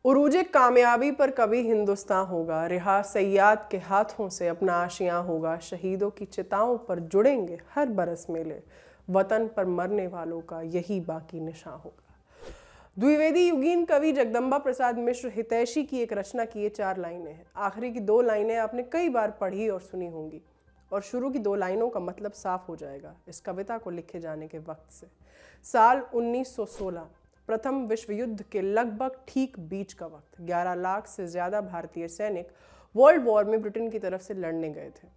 उरूजे कामयाबी पर कभी हिंदुस्तान होगा, रिहा सैयाद के हाथों से अपना आशियां होगा। शहीदों की चिताओं पर जुड़ेंगे हर बरस मेले, वतन पर मरने वालों का यही बाकी निशान होगा। द्विवेदी युगीन कवि जगदम्बा प्रसाद मिश्र हितैषी की एक रचना की ये 4 लाइनें हैं। आखिरी की 2 लाइनें आपने कई बार पढ़ी और सुनी होंगी, और शुरू की 2 लाइनों का मतलब साफ हो जाएगा इस कविता को लिखे जाने के वक्त से। साल 1916, प्रथम विश्व युद्ध के लगभग ठीक बीच का वक्त। 11 लाख से ज़्यादा भारतीय सैनिक वर्ल्ड वॉर में ब्रिटेन की तरफ से लड़ने गए थे।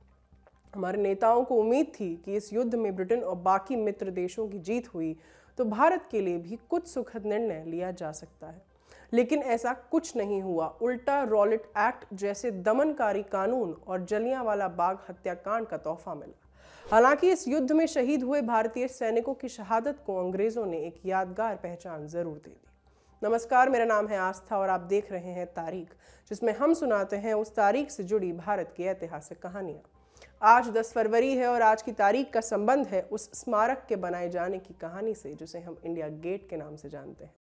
हमारे नेताओं को उम्मीद थी कि इस युद्ध में ब्रिटेन और बाकी मित्र देशों की जीत हुई तो भारत के लिए भी कुछ सुखद निर्णय लिया जा सकता है, लेकिन ऐसा कुछ नहीं हुआ। उल्टा रॉलेट एक्ट जैसे दमनकारी कानून और जलियांवाला बाग हत्याकांड का तोहफा मिला। हालांकि इस युद्ध में शहीद हुए भारतीय सैनिकों की शहादत को अंग्रेजों ने एक यादगार पहचान जरूर दे दी। नमस्कार, मेरा नाम है आस्था और आप देख रहे हैं तारीख, जिसमें हम सुनाते हैं उस तारीख से जुड़ी भारत की ऐतिहासिक कहानियां। आज 10 फरवरी है और आज की तारीख का संबंध है उस स्मारक के बनाए जाने की कहानी से जिसे हम इंडिया गेट के नाम से जानते हैं।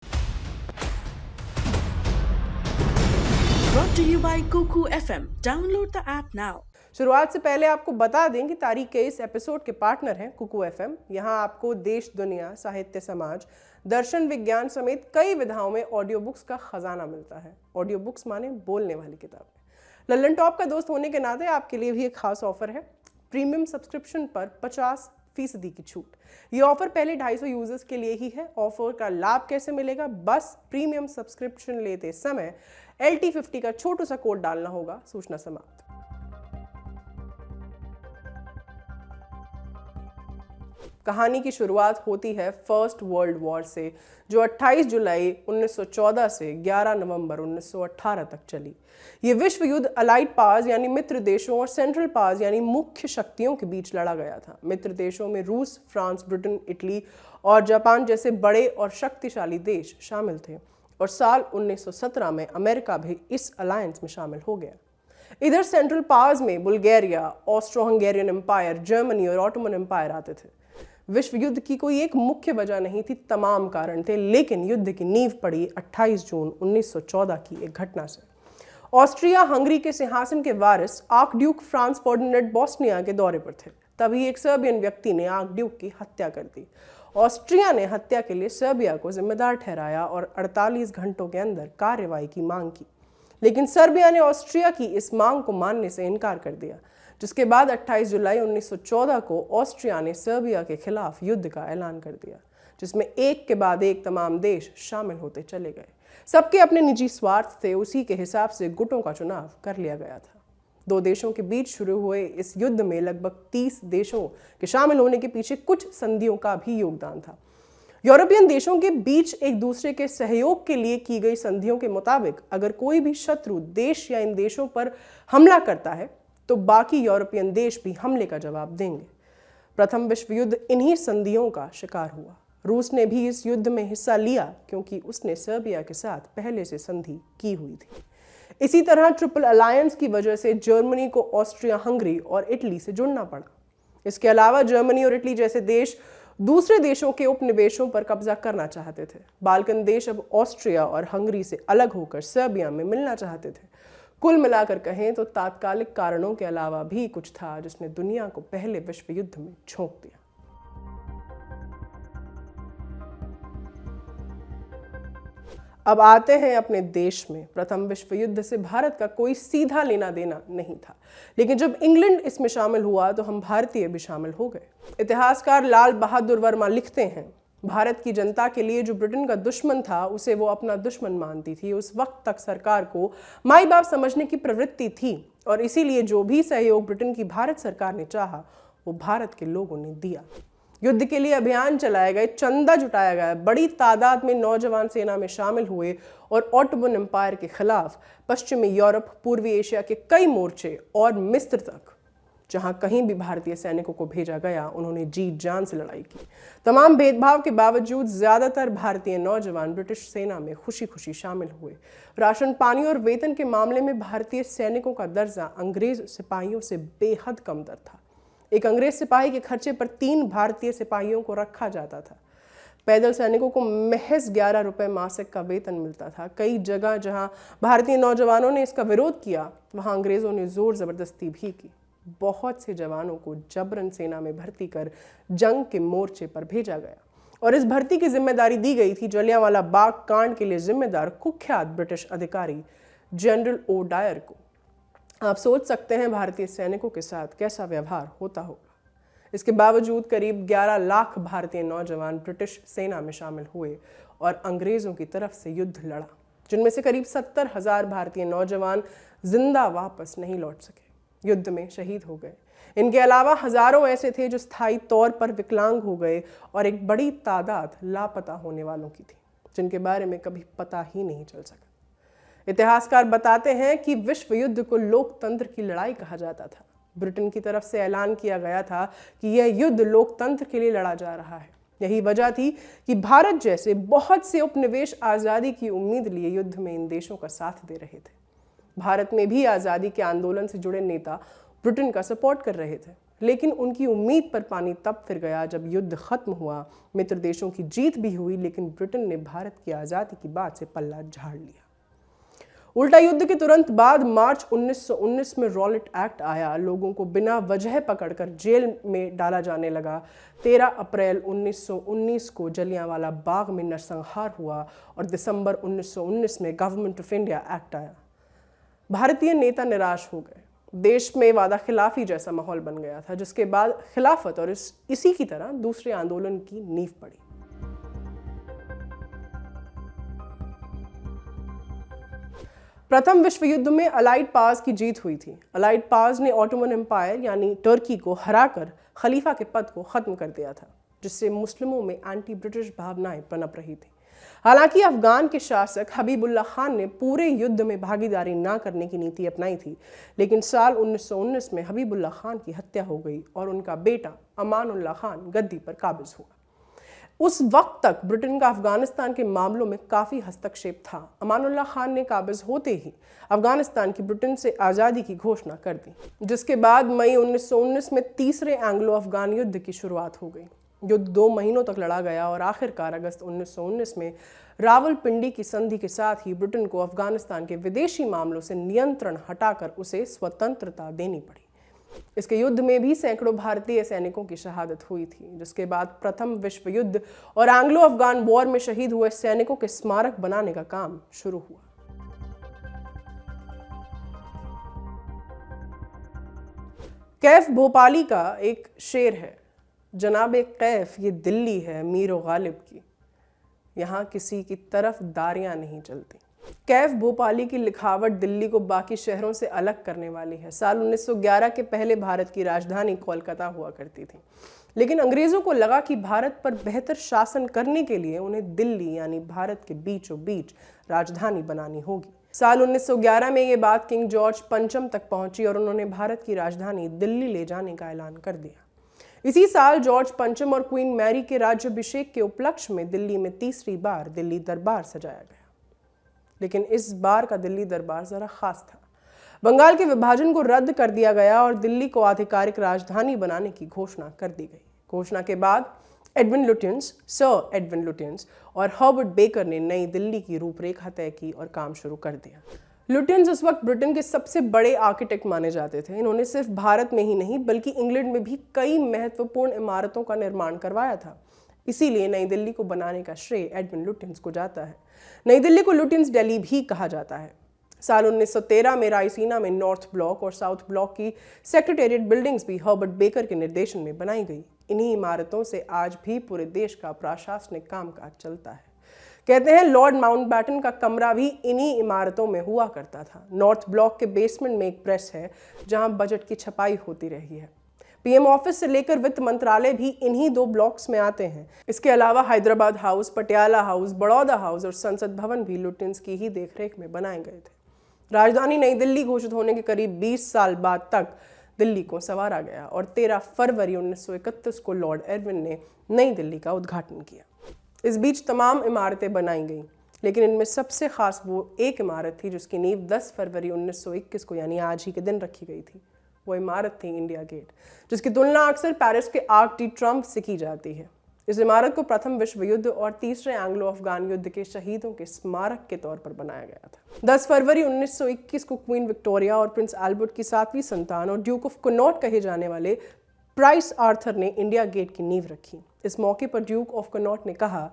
Brought to you by Kuku FM. Download the app now. शुरुआत से पहले आपको बता दें कि तारीख के इस एपिसोड के पार्टनर हैं कुकू एफएम। यहाँ आपको देश, दुनिया, साहित्य, समाज, दर्शन, विज्ञान समेत कई विधाओं में ऑडियो बुक्स का खजाना मिलता है। ऑडियो बुक्स माने बोलने वाली किताबें। लल्लन टॉप का दोस्त होने के नाते आपके लिए भी एक खास ऑफर है। प्रीमियम सब्सक्रिप्शन पर 50% की छूट। ये ऑफर पहले 250 यूजर्स के लिए ही है। ऑफर का लाभ कैसे मिलेगा? बस प्रीमियम सब्सक्रिप्शन लेते समय LT50 का छोटा सा कोड डालना होगा। सूचना समाप्त। कहानी की शुरुआत होती है फर्स्ट वर्ल्ड वॉर से, जो 28 जुलाई 1914 से 11 नवंबर 1918 तक चली। ये विश्व युद्ध अलाइड पावर्स यानी मित्र देशों और सेंट्रल पावर्स यानी मुख्य शक्तियों के बीच लड़ा गया था। मित्र देशों में रूस, फ्रांस, ब्रिटेन, इटली और जापान जैसे बड़े और शक्तिशाली देश शामिल थे, और साल 1917 में अमेरिका भी इस अलायंस में शामिल हो गया। इधर सेंट्रल पावर्स में Bulgaria, Austro Hungarian empire, Germany और ऑटोमन एम्पायर आते थे। विश्व युद्ध की कोई एक मुख्य वजह नहीं थी, तमाम कारण थे, लेकिन युद्ध की नींव पड़ी 28 जून 1914 की एक घटना से। ऑस्ट्रिया हंगरी के सिंहासन के वारिस आर्कड्यूक फ्रांस फर्डिनेंड बोस्निया के दौरे पर थे। तभी एक सर्बियन व्यक्ति ने आर्कड्यूक की हत्या कर दी। ऑस्ट्रिया ने हत्या के लिए सर्बिया को जिम्मेदार ठहराया और 48 घंटों के अंदर कार्रवाई की मांग की, लेकिन सर्बिया ने ऑस्ट्रिया की इस मांग को मानने से इनकार कर दिया, जिसके बाद 28 जुलाई 1914 को ऑस्ट्रिया ने सर्बिया के खिलाफ युद्ध का ऐलान कर दिया, जिसमें एक के बाद एक तमाम देश शामिल होते चले गए। सबके अपने निजी स्वार्थ थे, उसी के हिसाब से गुटों का चुनाव कर लिया गया था। 2 देशों के बीच शुरू हुए इस युद्ध में लगभग 30 देशों के शामिल होने के पीछे कुछ संधियों का भी योगदान था। यूरोपियन देशों के बीच एक दूसरे के सहयोग के लिए की गई संधियों के मुताबिक अगर कोई भी शत्रु देश या इन देशों पर हमला करता है तो बाकी यूरोपियन देश भी हमले का जवाब देंगे। प्रथम विश्व युद्ध इन्हीं संधियों का शिकार हुआ। रूस ने भी इस युद्ध में हिस्सा लिया क्योंकि उसने सर्बिया के साथ पहले से संधि की हुई थी। इसी तरह ट्रिपल अलायंस की वजह से जर्मनी को ऑस्ट्रिया, हंगरी और इटली से जुड़ना पड़ा। इसके अलावा जर्मनी और इटली जैसे देश दूसरे देशों के उपनिवेशों पर कब्जा करना चाहते थे। बाल्कन देश अब ऑस्ट्रिया और हंगरी से अलग होकर सर्बिया में मिलना चाहते थे। कुल मिलाकर कहें तो तात्कालिक कारणों के अलावा भी कुछ था जिसने दुनिया को पहले विश्व युद्ध में झोंक दिया। अब आते हैं अपने देश में। प्रथम विश्व युद्ध से भारत का कोई सीधा लेना देना नहीं था, लेकिन जब इंग्लैंड इसमें शामिल हुआ तो हम भारतीय भी शामिल हो गए। इतिहासकार लाल बहादुर वर्मा लिखते हैं, भारत की जनता के लिए जो ब्रिटेन का दुश्मन था उसे वो अपना दुश्मन मानती थी। उस वक्त तक सरकार को माई बाप समझने की प्रवृत्ति थी, और इसीलिए जो भी सहयोग ब्रिटेन की भारत सरकार ने चाहा वो भारत के लोगों ने दिया। युद्ध के लिए अभियान चलाए गए, चंदा जुटाया गया, बड़ी तादाद में नौजवान सेना में शामिल हुए और ऑटोमन एम्पायर के खिलाफ पश्चिमी यूरोप, पूर्वी एशिया के कई मोर्चे और मिस्र तक जहां कहीं भी भारतीय सैनिकों को भेजा गया उन्होंने जी जान से लड़ाई की। तमाम भेदभाव के बावजूद ज्यादातर भारतीय नौजवान ब्रिटिश सेना में खुशी खुशी शामिल हुए। राशन पानी और वेतन के मामले में भारतीय सैनिकों का दर्जा अंग्रेज सिपाहियों से बेहद कम दर था। एक अंग्रेज सिपाही के खर्चे पर 3 भारतीय सिपाहियों को रखा जाता था। पैदल सैनिकों को महज 11 रुपये मासिक का वेतन मिलता था। कई जगह जहां भारतीय नौजवानों ने इसका विरोध किया, वहां अंग्रेजों ने जोर जबरदस्ती भी की। बहुत से जवानों को जबरन सेना में भर्ती कर जंग के मोर्चे पर भेजा गया और इस भर्ती की जिम्मेदारी दी गई थी जलियांवाला बाग कांड के लिए जिम्मेदार कुख्यात ब्रिटिश अधिकारी जनरल ओ डायर को। आप सोच सकते हैं भारतीय सैनिकों के साथ कैसा व्यवहार होता होगा। इसके बावजूद करीब 11 लाख भारतीय नौजवान ब्रिटिश सेना में शामिल हुए और अंग्रेजों की तरफ से युद्ध लड़ा, जिनमें से करीब 70,000 भारतीय नौजवान जिंदा वापस नहीं लौट सके, युद्ध में शहीद हो गए। इनके अलावा हजारों ऐसे थे जो स्थायी तौर पर विकलांग हो गए और एक बड़ी तादाद लापता होने वालों की थी, जिनके बारे में कभी पता ही नहीं चल सका। इतिहासकार बताते हैं कि विश्व युद्ध को लोकतंत्र की लड़ाई कहा जाता था। ब्रिटेन की तरफ से ऐलान किया गया था कि यह युद्ध लोकतंत्र के लिए लड़ा जा रहा है। यही वजह थी कि भारत जैसे बहुत से उपनिवेश आज़ादी की उम्मीद लिए युद्ध में इन देशों का साथ दे रहे थे। भारत में भी आज़ादी के आंदोलन से जुड़े नेता ब्रिटेन का सपोर्ट कर रहे थे, लेकिन उनकी उम्मीद पर पानी तब फिर गया जब युद्ध खत्म हुआ। मित्र देशों की जीत भी हुई, लेकिन ब्रिटेन ने भारत की आज़ादी की बात से पल्ला झाड़ लिया। उल्टा युद्ध के तुरंत बाद मार्च 1919 में रॉलेट एक्ट आया। लोगों को बिना वजह पकड़कर जेल में डाला जाने लगा। 13 अप्रैल 1919 को जलियांवाला बाग में नरसंहार हुआ और दिसंबर 1919 में गवर्नमेंट ऑफ इंडिया एक्ट आया। भारतीय नेता निराश हो गए। देश में वादा खिलाफी जैसा माहौल बन गया था, जिसके बाद खिलाफत और इसी की तरह दूसरे आंदोलन की नींव पड़ी। प्रथम विश्व युद्ध में अलाइड पावर्स की जीत हुई थी। अलाइड पावर्स ने ऑटोमन एम्पायर यानी टर्की को हराकर खलीफा के पद को खत्म कर दिया था, जिससे मुस्लिमों में एंटी ब्रिटिश भावनाएं पनप रही थी। हालांकि अफगान के शासक हबीबुल्लाह खान ने पूरे युद्ध में भागीदारी न करने की नीति अपनाई थी, लेकिन साल 1919 में हबीबुल्लाह खान की हत्या हो गई और उनका बेटा अमानुल्लाह खान गद्दी पर काबिज हुआ। उस वक्त तक ब्रिटेन का अफगानिस्तान के मामलों में काफी हस्तक्षेप था। अमानुल्लाह खान ने काबिज होते ही अफगानिस्तान की ब्रिटेन से आज़ादी की घोषणा कर दी, जिसके बाद मई 1919 में तीसरे एंग्लो अफगान युद्ध की शुरुआत हो गई। युद्ध 2 महीनों तक लड़ा गया और आखिरकार अगस्त 1919 में रावलपिंडी की संधि के साथ ही ब्रिटेन को अफगानिस्तान के विदेशी मामलों से नियंत्रण हटाकर उसे स्वतंत्रता देनी पड़ी। इसके युद्ध में भी सैकड़ों भारतीय सैनिकों की शहादत हुई थी, जिसके बाद प्रथम विश्व युद्ध और एंग्लो अफगान वॉर में शहीद हुए सैनिकों के स्मारक बनाने का काम शुरू हुआ। कैफ भोपाली का एक शेर है, जनाबे कैफ ये दिल्ली है मीरो गालिब की, यहाँ किसी की तरफ दारियां नहीं चलती। कैफ भोपाली की लिखावट दिल्ली को बाकी शहरों से अलग करने वाली है। साल 1911 के पहले भारत की राजधानी कोलकाता हुआ करती थी, लेकिन अंग्रेजों को लगा कि भारत पर बेहतर शासन करने के लिए उन्हें दिल्ली यानी भारत के बीचों बीच राजधानी बनानी होगी। साल 1911 में ये बात किंग जॉर्ज पंचम तक पहुंची और उन्होंने भारत की राजधानी दिल्ली ले जाने का ऐलान कर दिया। इसी साल जॉर्ज पंचम और क्वीन मैरी के राज्याभिषेक के उपलक्ष्य में दिल्ली में तीसरी बार दिल्ली दरबार सजाया गया, लेकिन इस बार का दिल्ली दरबार जरा खास था। बंगाल के विभाजन को रद्द कर दिया गया और दिल्ली को आधिकारिक राजधानी बनाने की घोषणा कर दी गई। घोषणा के बाद सर एडविन लुटियंस और हर्बर्ट बेकर ने नई दिल्ली की रूपरेखा तय की और काम शुरू कर दिया। लुटियंस उस वक्त ब्रिटेन के सबसे बड़े आर्किटेक्ट माने जाते थे। इन्होंने सिर्फ भारत में ही नहीं बल्कि इंग्लैंड में भी कई महत्वपूर्ण इमारतों का निर्माण करवाया था। इसीलिए नई दिल्ली को बनाने का श्रेय एडविन लुटियंस को जाता है। नई दिल्ली को लुटियंस दिल्ली भी कहा जाता है। साल 1913 में रायसीना में नॉर्थ ब्लॉक और साउथ ब्लॉक की सेक्रेटेरिएट बिल्डिंग्स भी हर्बर्ट बेकर के निर्देशन में बनाई गई। इन्हीं इमारतों से आज भी पूरे देश का प्रशासनिक कामकाज चलता है। कहते हैं लॉर्ड माउंटबैटन का कमरा भी इन्हीं इमारतों में हुआ करता था। नॉर्थ ब्लॉक के बेसमेंट में एक प्रेस है जहां बजट की छपाई होती रही है। पीएम ऑफिस से लेकर वित्त मंत्रालय भी इन्हीं 2 ब्लॉक्स में आते हैं। इसके अलावा Hyderabad house, Patiala house, Baroda house और संसद भवन भी लुटियंस की ही देखरेख में बनाए गए थे। राजधानी नई दिल्ली घोषित होने के करीब 20 साल बाद तक दिल्ली को संवारा गया और 13 फरवरी 1931 को लॉर्ड एडविन ने नई दिल्ली का उद्घाटन किया। इस बीच तमाम इमारतें बनाई गईं, लेकिन इनमें सबसे खास वो एक इमारत थी जिसकी नींव 10 फरवरी 1921 को यानी आज ही के दिन रखी गई थी। वो इमारत थी इंडिया गेट, जिसकी तुलना अक्सर पेरिस के आर्क डी ट्रम्प से की जाती है। इस इमारत को प्रथम विश्व युद्ध और तीसरे एंग्लो अफगान युद्ध के शहीदों के स्मारक के तौर पर बनाया गया था। 10 फरवरी 1921 को क्वीन विक्टोरिया और प्रिंस एल्बर्ट की 7वीं संतान और ड्यूक ऑफ कनॉट कहे जाने वाले प्राइस आर्थर ने इंडिया गेट की नींव रखी। इस मौके पर ड्यूक ऑफ कनॉट ने कहा,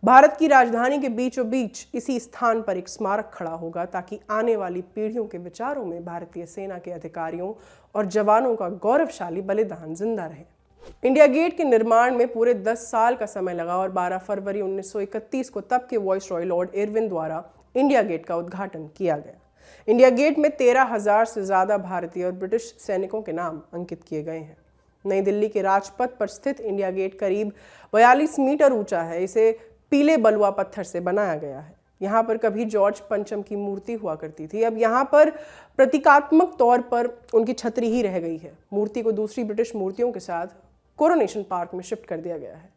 भारत की राजधानी के बीचों बीच इसी स्थान पर एक स्मारक खड़ा होगा ताकि आने वाली पीढ़ियों के विचारों में भारतीय सेना के अधिकारियों और जवानों का गौरवशाली बलिदान जिंदा रहे। इंडिया गेट के निर्माण में पूरे 10 साल का समय लगा और 12 फरवरी 1931 को तब के वाइसरॉय लॉर्ड इरविन द्वारा इंडिया गेट का उद्घाटन किया गया। इंडिया गेट में 13,000 से ज्यादा भारतीय और ब्रिटिश सैनिकों के नाम अंकित किए गए हैं। नई दिल्ली के राजपथ पर स्थित इंडिया गेट करीब 42 मीटर ऊंचा है। इसे पीले बलुआ पत्थर से बनाया गया है। यहाँ पर कभी जॉर्ज पंचम की मूर्ति हुआ करती थी, अब यहाँ पर प्रतीकात्मक तौर पर उनकी छतरी ही रह गई है। मूर्ति को दूसरी ब्रिटिश मूर्तियों के साथ कोरोनेशन पार्क में शिफ्ट कर दिया गया है।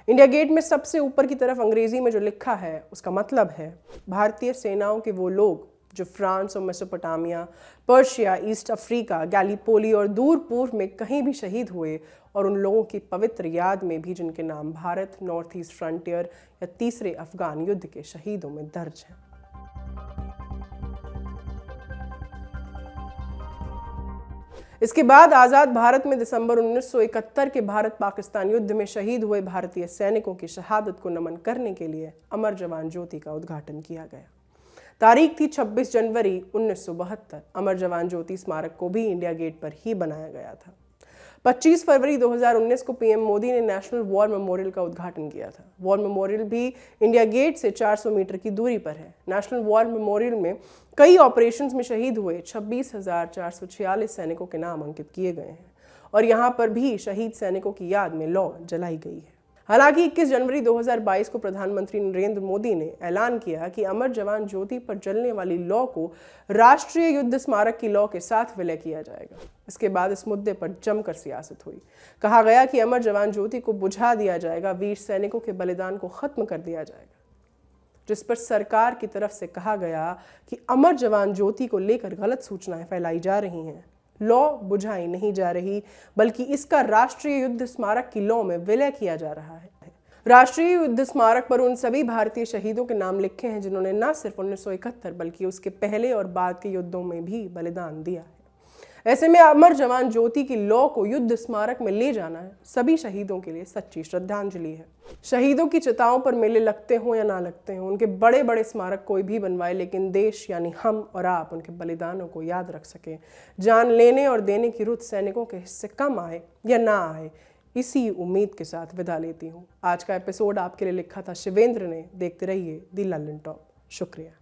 इंडिया गेट में सबसे ऊपर की तरफ अंग्रेजी में जो लिखा है उसका मतलब है भारतीय सेनाओं के वो लोग जो फ्रांस और Mesopotamia, Persia, east Africa, Gallipoli और दूर पूर्व में कहीं भी शहीद हुए और उन लोगों की पवित्र याद में भी जिनके नाम भारत, नॉर्थ ईस्ट फ्रंटियर या तीसरे अफगान युद्ध के शहीदों में दर्ज हैं। इसके बाद आज़ाद भारत में दिसंबर 1971 के भारत पाकिस्तान युद्ध में शहीद हुए भारतीय सैनिकों की शहादत को नमन करने के लिए अमर जवान ज्योति का उद्घाटन किया गया। तारीख थी 26 जनवरी 1972। अमर जवान ज्योति स्मारक को भी इंडिया गेट पर ही बनाया गया था। 25 फरवरी 2019 को पीएम मोदी ने नेशनल वॉर मेमोरियल का उद्घाटन किया था। वॉर मेमोरियल भी इंडिया गेट से 400 मीटर की दूरी पर है। नेशनल वॉर मेमोरियल में कई ऑपरेशंस में शहीद हुए 26,446 सैनिकों के नाम अंकित किए गए हैं और यहाँ पर भी शहीद सैनिकों की याद में लौ जलाई गई है। हालांकि 21 जनवरी 2022 को प्रधानमंत्री नरेंद्र मोदी ने ऐलान किया कि अमर जवान ज्योति पर जलने वाली लौ को राष्ट्रीय युद्ध स्मारक की लौ के साथ विलय किया जाएगा। इसके बाद इस मुद्दे पर जमकर सियासत हुई। कहा गया कि अमर जवान ज्योति को बुझा दिया जाएगा, वीर सैनिकों के बलिदान को खत्म कर दिया जाएगा, जिस पर सरकार की तरफ से कहा गया कि अमर जवान ज्योति को लेकर गलत सूचनाएं फैलाई जा रही हैं। लौ बुझाई नहीं जा रही, बल्कि इसका राष्ट्रीय युद्ध स्मारक की लौ में विलय किया जा रहा है। राष्ट्रीय युद्ध स्मारक पर उन सभी भारतीय शहीदों के नाम लिखे हैं जिन्होंने न सिर्फ 1971 बल्कि उसके पहले और बाद के युद्धों में भी बलिदान दिया है। ऐसे में अमर जवान ज्योति की लौ को युद्ध स्मारक में ले जाना है सभी शहीदों के लिए सच्ची श्रद्धांजलि है। शहीदों की चिताओं पर मेले लगते हों या ना लगते हों, उनके बड़े बड़े स्मारक कोई भी बनवाए, लेकिन देश यानी हम और आप उनके बलिदानों को याद रख सकें। जान लेने और देने की रुत सैनिकों के हिस्से कम आए या ना आए, इसी उम्मीद के साथ विदा लेती हूँ। आज का एपिसोड आपके लिए लिखा था शिवेंद्र ने। देखते रहिए दी लंदन टॉप। शुक्रिया।